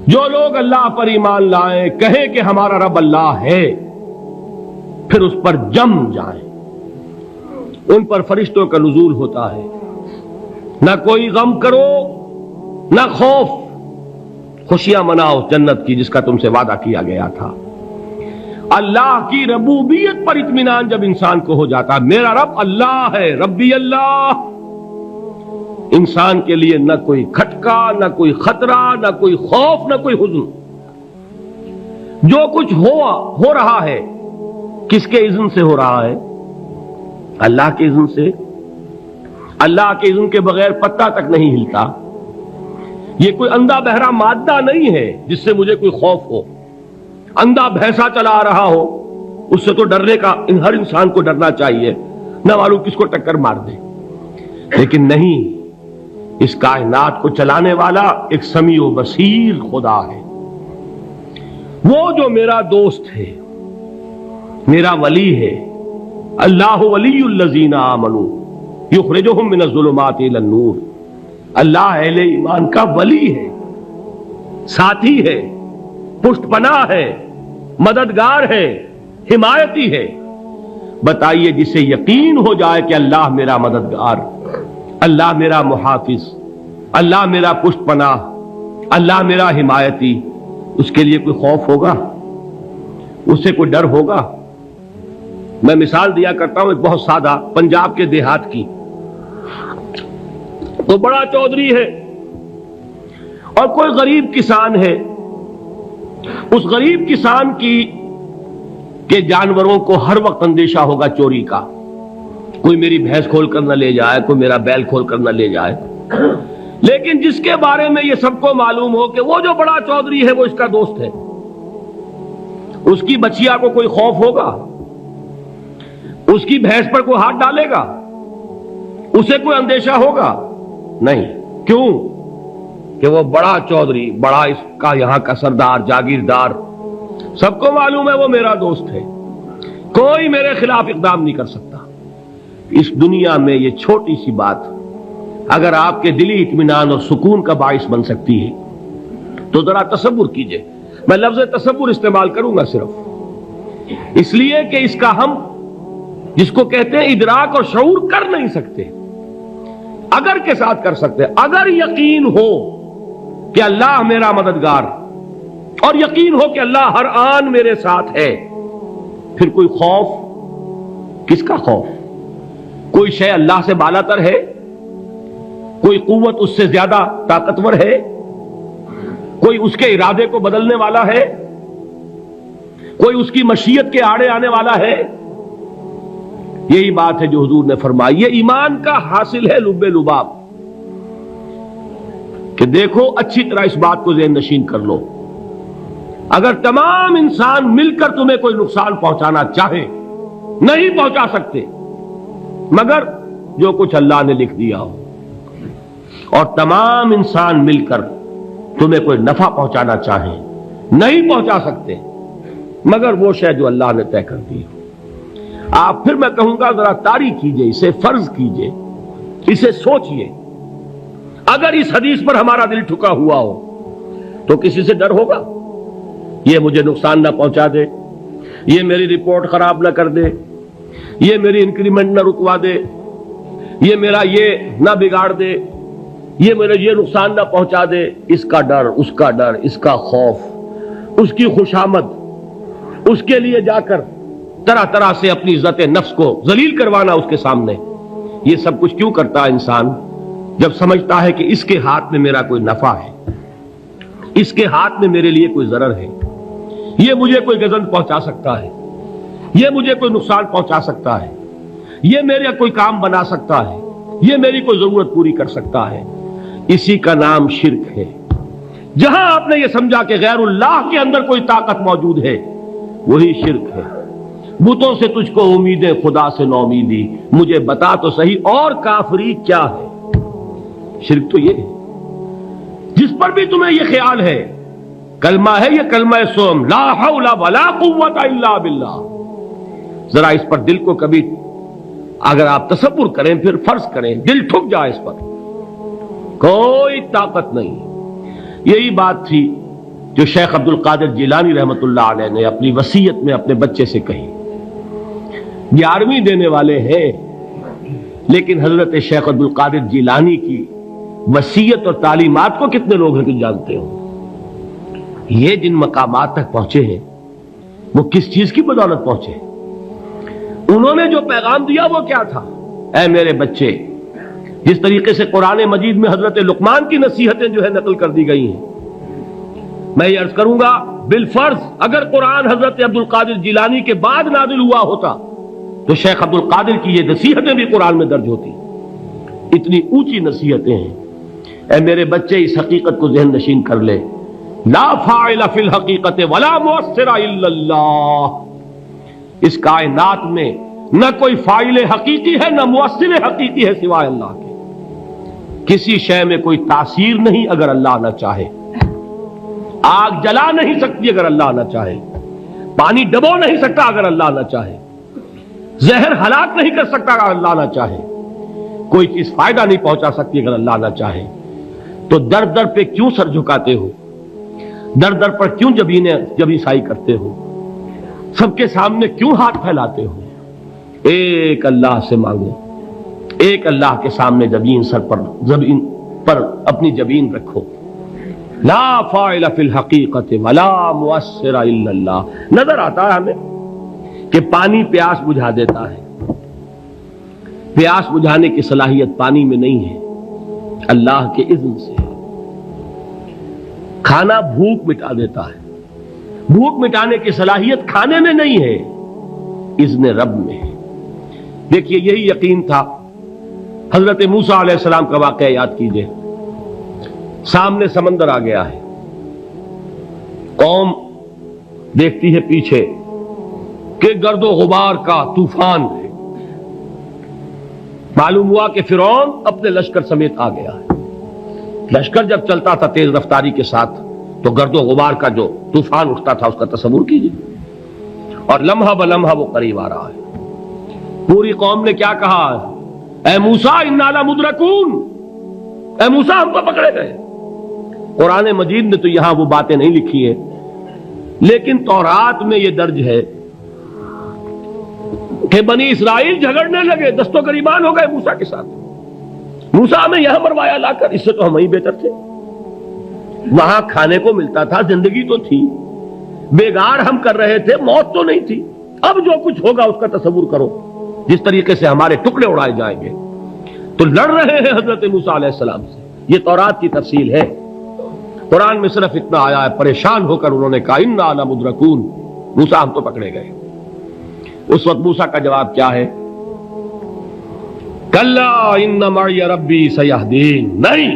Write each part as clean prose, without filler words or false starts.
جو لوگ اللہ پر ایمان لائیں، کہیں کہ ہمارا رب اللہ ہے، پھر اس پر جم جائیں، ان پر فرشتوں کا نزول ہوتا ہے، نہ کوئی غم کرو نہ خوف، خوشیاں مناؤ جنت کی جس کا تم سے وعدہ کیا گیا تھا۔ اللہ کی ربوبیت پر اطمینان جب انسان کو ہو جاتا، میرا رب اللہ ہے، ربی اللہ، انسان کے لیے نہ کوئی کھٹکا، نہ کوئی خطرہ، نہ کوئی خوف، نہ کوئی حزن۔ جو کچھ ہو رہا ہے کس کے اذن سے ہو رہا ہے؟ اللہ کے اذن سے۔ اللہ کے اذن کے بغیر پتہ تک نہیں ہلتا۔ یہ کوئی اندھا بہرا مادہ نہیں ہے جس سے مجھے کوئی خوف ہو۔ اندھا بھینسا چلا آ رہا ہو، اس سے تو ڈرنے کا ہر انسان کو ڈرنا چاہیے، نہ معلوم کس کو ٹکر مار دے۔ لیکن نہیں، اس کائنات کو چلانے والا ایک سمیع و بصیر خدا ہے، وہ جو میرا دوست ہے، میرا ولی ہے۔ اللہ ولی الذین آمنوا یخرجہم من الظلمات الی النور۔ اللہ اہل ایمان کا ولی ہے، ساتھی ہے، پشت پناہ ہے، مددگار ہے، حمایتی ہے۔ بتائیے جسے یقین ہو جائے کہ اللہ میرا مددگار، اللہ میرا محافظ، اللہ میرا پشت پناہ، اللہ میرا حمایتی، اس کے لیے کوئی خوف ہوگا؟ اس سے کوئی ڈر ہوگا؟ میں مثال دیا کرتا ہوں ایک بہت سادہ، پنجاب کے دیہات کی۔ تو بڑا چودھری ہے اور کوئی غریب کسان ہے۔ اس غریب کسان کے جانوروں کو ہر وقت اندیشہ ہوگا چوری کا، کوئی میری بھینس کھول کر نہ لے جائے، کوئی میرا بیل کھول کر نہ لے جائے۔ لیکن جس کے بارے میں یہ سب کو معلوم ہو کہ وہ جو بڑا چودھری ہے وہ اس کا دوست ہے، اس کی بچیا کو کوئی خوف ہوگا؟ اس کی بھینس پر کوئی ہاتھ ڈالے گا؟ اسے کوئی اندیشہ ہوگا؟ نہیں۔ کیوں؟ کہ وہ بڑا چودھری، بڑا اس کا یہاں کا سردار، جاگیردار، سب کو معلوم ہے وہ میرا دوست ہے، کوئی میرے خلاف اقدام نہیں کر سکتا۔ اس دنیا میں یہ چھوٹی سی بات اگر آپ کے دلی اطمینان اور سکون کا باعث بن سکتی ہے تو ذرا تصور کیجئے۔ میں لفظ تصور استعمال کروں گا صرف اس لیے کہ اس کا ہم جس کو کہتے ہیں ادراک اور شعور کر نہیں سکتے، اگر کے ساتھ کر سکتے۔ اگر یقین ہو کہ اللہ میرا مددگار اور یقین ہو کہ اللہ ہر آن میرے ساتھ ہے، پھر کوئی خوف؟ کس کا خوف؟ کوئی شے اللہ سے بالاتر ہے؟ کوئی قوت اس سے زیادہ طاقتور ہے؟ کوئی اس کے ارادے کو بدلنے والا ہے؟ کوئی اس کی مشیت کے آڑے آنے والا ہے؟ یہی بات ہے جو حضور نے فرمائی۔ یہ ایمان کا حاصل ہے لب لباب، کہ دیکھو اچھی طرح اس بات کو ذہن نشین کر لو، اگر تمام انسان مل کر تمہیں کوئی نقصان پہنچانا چاہے نہیں پہنچا سکتے، مگر جو کچھ اللہ نے لکھ دیا ہو، اور تمام انسان مل کر تمہیں کوئی نفع پہنچانا چاہیں نہیں پہنچا سکتے، مگر وہ شے جو اللہ نے طے کر دی ہو۔ آپ پھر میں کہوں گا ذرا طاری کیجئے، اسے فرض کیجئے، اسے سوچئے۔ اگر اس حدیث پر ہمارا دل ٹھکا ہوا ہو تو کسی سے ڈر ہوگا؟ یہ مجھے نقصان نہ پہنچا دے، یہ میری رپورٹ خراب نہ کر دے، یہ میری انکریمنٹ نہ رکوا دے، یہ میرا یہ نہ بگاڑ دے، یہ میرے یہ نقصان نہ پہنچا دے۔ اس کا ڈر، اس کا ڈر، اس کا خوف، اس کی خوشامد، اس کے لیے جا کر طرح طرح سے اپنی عزت نفس کو ذلیل کروانا اس کے سامنے، یہ سب کچھ کیوں کرتا ہے انسان؟ جب سمجھتا ہے کہ اس کے ہاتھ میں میرا کوئی نفع ہے، اس کے ہاتھ میں میرے لیے کوئی ضرر ہے، یہ مجھے کوئی غضب پہنچا سکتا ہے، یہ مجھے کوئی نقصان پہنچا سکتا ہے، یہ میرا کوئی کام بنا سکتا ہے، یہ میری کوئی ضرورت پوری کر سکتا ہے، اسی کا نام شرک ہے۔ جہاں آپ نے یہ سمجھا کہ غیر اللہ کے اندر کوئی طاقت موجود ہے، وہی شرک ہے۔ بتوں سے تجھ کو امیدیں، خدا سے نو امیدی، مجھے بتا تو صحیح اور کافری کیا ہے؟ شرک تو یہ ہے۔ جس پر بھی تمہیں یہ خیال ہے، کلمہ ہے یہ کلمہ سوم، لا حول ولا قوت الا باللہ، ذرا اس پر دل کو کبھی اگر آپ تصور کریں، پھر فرض کریں، دل ٹھک جائے اس پر، کوئی طاقت نہیں۔ یہی بات تھی جو شیخ عبد القادر جیلانی رحمۃ اللہ علیہ نے اپنی وصیت میں اپنے بچے سے کہی. 11ویں دینے والے ہیں، لیکن حضرت شیخ عبد القادر جیلانی کی وصیت اور تعلیمات کو کتنے لوگ ہیں کہ جانتے ہو؟ یہ جن مقامات تک پہنچے ہیں وہ کس چیز کی بدولت پہنچے؟ انہوں نے جو پیغام دیا وہ کیا تھا؟ اے میرے بچے، جس طریقے سے قرآن مجید میں حضرت لقمان کی نصیحتیں جو ہے نقل کر دی گئی ہیں، میں یہ عرض کروں گا بالفرض اگر قرآن حضرت عبد القادر جیلانی کے بعد نازل ہوا ہوتا تو شیخ عبد القادر کی یہ نصیحتیں بھی قرآن میں درج ہوتی. اتنی اونچی نصیحتیں ہیں. اے میرے بچے، اس حقیقت کو ذہن نشین کر لے، لا فاعل فی الحقیقت ولا مؤثر الا اللہ. اس کائنات میں نہ کوئی فاعل حقیقی ہے نہ مؤثر حقیقی ہے سوائے اللہ کے. کسی شے میں کوئی تاثیر نہیں اگر اللہ نہ چاہے. آگ جلا نہیں سکتی اگر اللہ نہ چاہے. پانی ڈبو نہیں سکتا اگر اللہ نہ چاہے. زہر ہلاک نہیں کر سکتا اگر اللہ نہ چاہے. کوئی چیز فائدہ نہیں پہنچا سکتی اگر اللہ نہ چاہے. تو در در پہ کیوں سر جھکاتے ہو؟ در در پر کیوں جبیں سائی کرتے ہو؟ سب کے سامنے کیوں ہاتھ پھیلاتے ہو؟ ایک اللہ سے مانگو، ایک اللہ کے سامنے زمین پر اپنی جبین رکھو. لا فاعل فی الحقیقت ولا مؤثر الا اللہ. نظر آتا ہے ہمیں کہ پانی پیاس بجھا دیتا ہے. پیاس بجھانے کی صلاحیت پانی میں نہیں ہے، اللہ کے اذن سے. کھانا بھوک مٹا دیتا ہے. بھوک مٹانے کی صلاحیت کھانے میں نہیں ہے، اذن رب میں ہے. دیکھیے یہی یقین تھا. حضرت موسیٰ علیہ السلام کا واقعہ یاد کیجئے. سامنے سمندر آ گیا ہے، قوم دیکھتی ہے پیچھے کہ گرد و غبار کا طوفان ہے. معلوم ہوا کہ فرعون اپنے لشکر سمیت آ گیا ہے. لشکر جب چلتا تھا تیز رفتاری کے ساتھ تو گرد و غبار کا جو طوفان اٹھتا تھا اس کا تصور کیجیے. اور لمحہ بلمحہ وہ قریب آ رہا ہے. پوری قوم نے کیا کہا؟ اے موسیٰ انا لمدرکون، اے موسیٰ ہم تو پکڑے گئے. قرآن مجید نے تو یہاں وہ باتیں نہیں لکھی ہیں، لیکن تورات میں یہ درج ہے کہ بنی اسرائیل جھگڑنے لگے، دست و گریبان ہو گئے موسیٰ کے ساتھ. موسیٰ ہمیں یہاں مروایا لا کر، اس سے تو ہم ہی بہتر تھے. وہاں کھانے کو ملتا تھا، زندگی تو تھی، بیگار ہم کر رہے تھے، موت تو نہیں تھی. اب جو کچھ ہوگا اس کا تصور کرو، جس طریقے سے ہمارے ٹکڑے اڑائے جائیں گے. تو لڑ رہے ہیں حضرت موسیٰ علیہ السلام سے. یہ تورات کی تفصیل ہے. قرآن میں صرف اتنا آیا ہے، پریشان ہو کر انہوں نے کہا انا لمدرکون، موسیٰ ہم تو پکڑے گئے. اس وقت موسیٰ کا جواب کیا ہے؟ کلا ان معی ربی سیہدین. نہیں،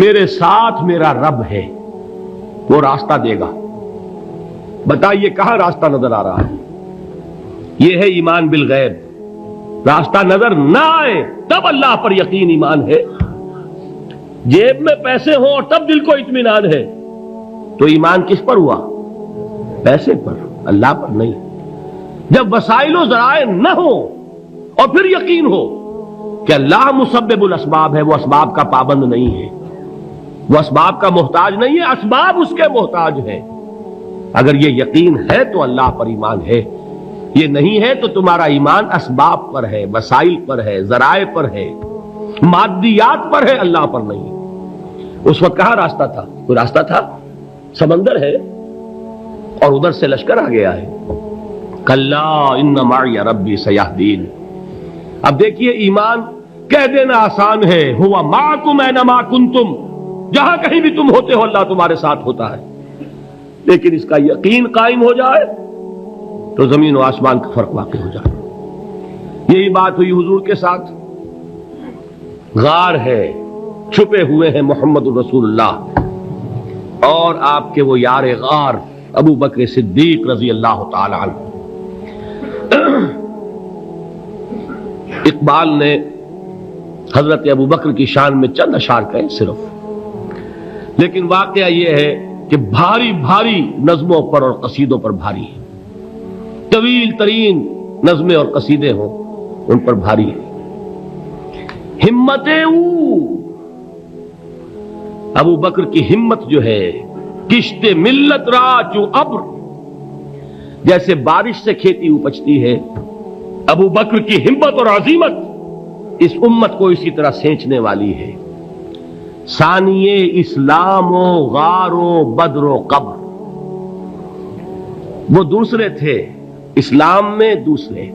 میرے ساتھ میرا رب ہے، وہ راستہ دے گا. بتائیے کہاں راستہ نظر آ رہا ہے؟ یہ ہے ایمان بالغیب. راستہ نظر نہ آئے تب اللہ پر یقین ایمان ہے. جیب میں پیسے ہوں اور تب دل کو اطمینان ہے تو ایمان کس پر ہوا؟ پیسے پر، اللہ پر نہیں. جب وسائل و ذرائع نہ ہو اور پھر یقین ہو کہ اللہ مسبب الاسباب ہے، وہ اسباب کا پابند نہیں ہے، وہ اسباب کا محتاج نہیں ہے، اسباب اس کے محتاج ہیں. اگر یہ یقین ہے تو اللہ پر ایمان ہے. یہ نہیں ہے تو تمہارا ایمان اسباب پر ہے، وسائل پر ہے، ذرائع پر ہے، مادیات پر ہے، اللہ پر نہیں. اس وقت کہاں راستہ تھا؟ کوئی راستہ تھا؟ سمندر ہے اور ادھر سے لشکر آ گیا ہے. کلا ان معی ربی سیہدین. اب دیکھیے ایمان کہہ دینا آسان ہے، ہوا معکم اینما کنتم، جہاں کہیں بھی تم ہوتے ہو اللہ تمہارے ساتھ ہوتا ہے. لیکن اس کا یقین قائم ہو جائے تو زمین و آسمان کا فرق واقع ہو جائے. یہی بات ہوئی حضور کے ساتھ. غار ہے، چھپے ہوئے ہیں محمد الرسول اللہ اور آپ کے وہ یار غار ابو بکر صدیق رضی اللہ تعالی عنہ. اقبال نے حضرت ابو بکر کی شان میں چند اشعار کہے صرف، لیکن واقعہ یہ ہے کہ بھاری بھاری نظموں پر اور قصیدوں پر بھاری ہے. طویل ترین نظمیں اور قصیدے ہوں ان پر بھاری ہے. ہمت ابو بکر کی ہمت جو ہے کشت ملت را چو ابر، جیسے بارش سے کھیتی اپجتی ہے، ابو بکر کی ہمت اور عزیمت اس امت کو اسی طرح سینچنے والی ہے۔ ثانیے اسلام و غار و بدر و قبر، وہ دوسرے تھے اسلام میں، دوسرے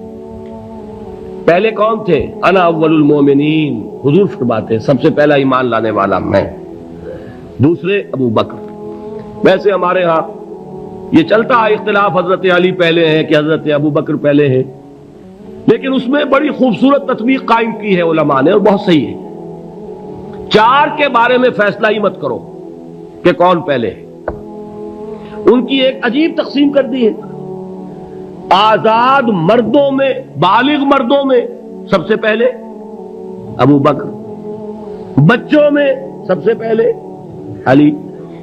پہلے کون تھے؟ انا اول المومنین، حضور فرماتے ہیں سب سے پہلا ایمان لانے والا میں، دوسرے ابو بکر۔ ویسے ہمارے ہاں یہ چلتا ہے اختلاف، حضرت علی پہلے ہیں کہ حضرت ابو بکر پہلے ہیں، لیکن اس میں بڑی خوبصورت تطبیق قائم کی ہے علماء نے، اور بہت صحیح ہے۔ چار کے بارے میں فیصلہ ہی مت کرو کہ کون پہلے ہے، ان کی ایک عجیب تقسیم کر دی ہے۔ آزاد مردوں میں، بالغ مردوں میں سب سے پہلے ابو بکر، بچوں میں سب سے پہلے علی،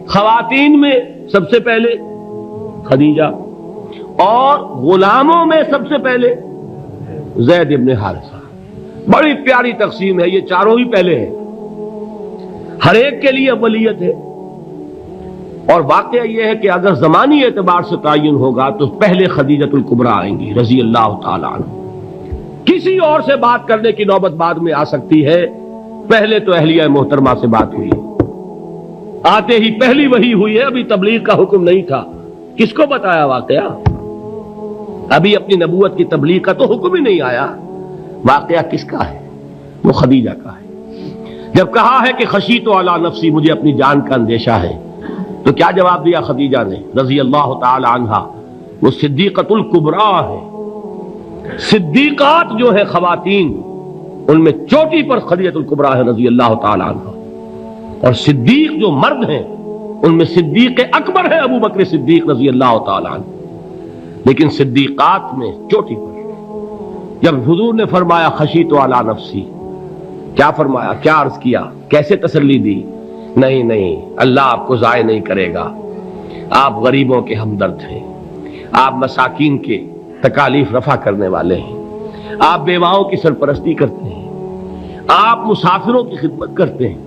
خواتین میں سب سے پہلے خدیجہ، اور غلاموں میں سب سے پہلے زید ابن حارثہ۔ بڑی پیاری تقسیم ہے، یہ چاروں ہی پہلے ہیں، ہر ایک کے لیے اولیت ہے۔ اور واقعہ یہ ہے کہ اگر زمانی اعتبار سے تعین ہوگا تو پہلے خدیجۃ الکبریٰ آئیں گی رضی اللہ تعالی عنہ، کسی اور سے بات کرنے کی نوبت بعد میں آ سکتی ہے، پہلے تو اہلیہ محترمہ سے بات ہوئی، آتے ہی پہلی وحی ہوئی ہے، ابھی تبلیغ کا حکم نہیں تھا۔ کس کو بتایا واقعہ؟ ابھی اپنی نبوت کی تبلیغ کا تو حکم ہی نہیں آیا۔ واقعہ کس کا ہے؟ وہ خدیجہ کا ہے۔ جب کہا ہے کہ خشیت علی نفسی، مجھے اپنی جان کا اندیشہ ہے، تو کیا جواب دیا خدیجہ نے رضی اللہ تعالی عنہا؟ وہ صدیقۃ الکبریٰ ہے۔ صدیقات جو ہے خواتین، ان میں چوٹی پر خدیجۃ الکبریٰ ہے رضی اللہ تعالی عنہا، اور صدیق جو مرد ہیں ان میں صدیق اکبر ہے ابو بکر صدیق رضی اللہ تعالی عنہ، لیکن صدیقات میں چوٹی پر۔ جب حضور نے فرمایا خشیت علی نفسی، کیا فرمایا؟ کیا عرض کیا؟ کیسے تسلی دی؟ نہیں، اللہ آپ کو ضائع نہیں کرے گا، آپ غریبوں کے ہمدرد ہیں، آپ مساکین کے تکالیف رفع کرنے والے ہیں، آپ بیواؤں کی سرپرستی کرتے ہیں، آپ مسافروں کی خدمت کرتے ہیں،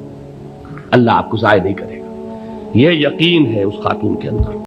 اللہ آپ کو ضائع نہیں کرے گا۔ یہ یقین ہے اس خاتون کے اندر۔